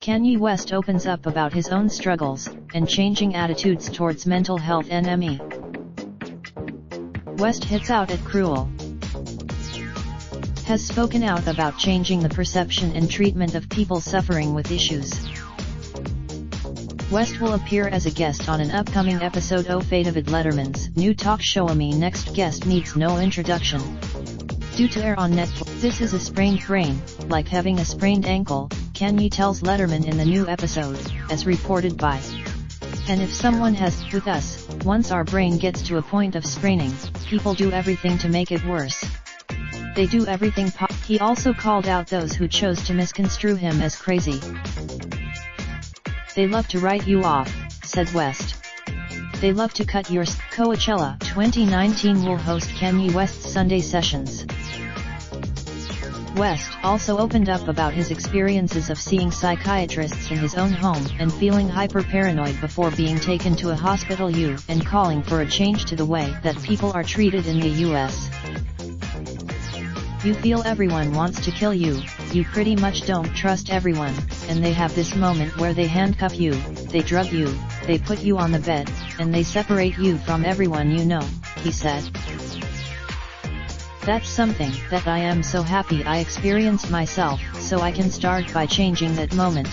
Kanye West opens up about his own struggles and changing attitudes towards mental health. NME. West hits out at Cruel. Has spoken out about changing the perception and treatment of people suffering with issues. West will appear as a guest on an upcoming episode of David Letterman's new talk show. NME next guest needs no introduction. Due to air on Netflix. This is a sprained brain, like having a sprained ankle, Kanye tells Letterman in the new episode, as reported by. And if someone has, with us, once our brain gets to a point of spraining, people do everything to make it worse. They do everything He also called out those who chose to misconstrue him as crazy. They love to write you off, said West. They love to cut your Coachella 2019 will host Kanye West's Sunday Sessions. West also opened up about his experiences of seeing psychiatrists in his own home and feeling hyper-paranoid before being taken to a hospital and calling for a change to the way that people are treated in the US. You feel everyone wants to kill you, you pretty much don't trust everyone, and they have this moment where they handcuff you, they drug you, they put you on the bed, and they separate you from everyone you know, he said. That's something that I am so happy I experienced myself, so I can start by changing that moment.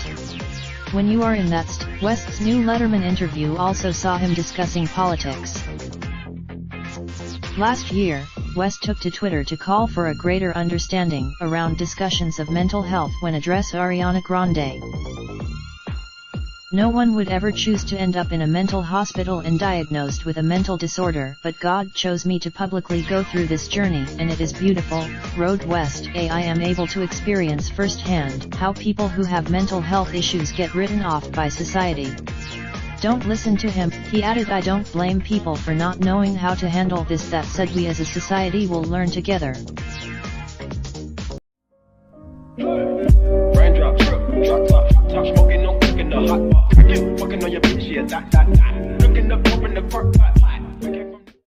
When you are in that West's new Letterman interview also saw him discussing politics. Last year, West took to Twitter to call for a greater understanding around discussions of mental health when addressing Ariana Grande. No one would ever choose to end up in a mental hospital and diagnosed with a mental disorder, but God chose me to publicly go through this journey, and it is beautiful, wrote West. I am able to experience firsthand how people who have mental health issues get written off by society. Don't listen to him, he added. I don't blame people for not knowing how to handle this. That said, we as a society will learn together. Raindrop, drop top, top smoking, no cooking the hot bar. Fucking on your bitch, yeah, that.